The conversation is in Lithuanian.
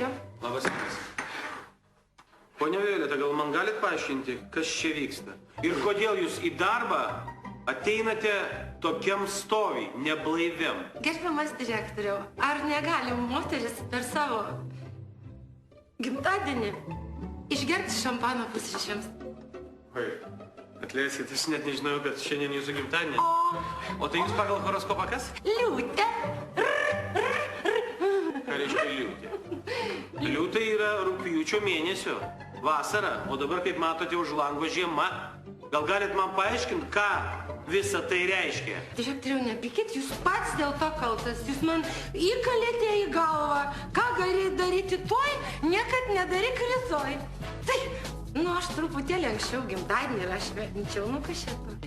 direktoriau. Labas rytas. Ponia Violeta, gal man galit paaiškinti, kas čia vyksta? Ir kodėl jūs į darbą ateinate tokiam stovi, neblaiviam? Gerbiamas direktoriau, ar negali moteris per savo gimtadienį išgerti šampano pusryčiams? Oi, atleiskit, aš net nežinau, kad šiandien jūsų gimtadienį. O tai jūs pagal horoskopą kas? Liūtė. Ką reiškia liūtė? Liūtai yra rugpjūčio mėnesio, vasara, o dabar, kaip matote, už lango žiema. Gal galit man paaiškinti, ką visa tai reiškia? Direktoriau, nepykit, jūs pats dėl to kaltas. Jūs man įkalėte į galvą. Ką gali daryti tuoj, niekad nedaryk rytoj. Tai, aš truputėlį anksčiau gimtadienį ir aš švenčiau, kas čia to?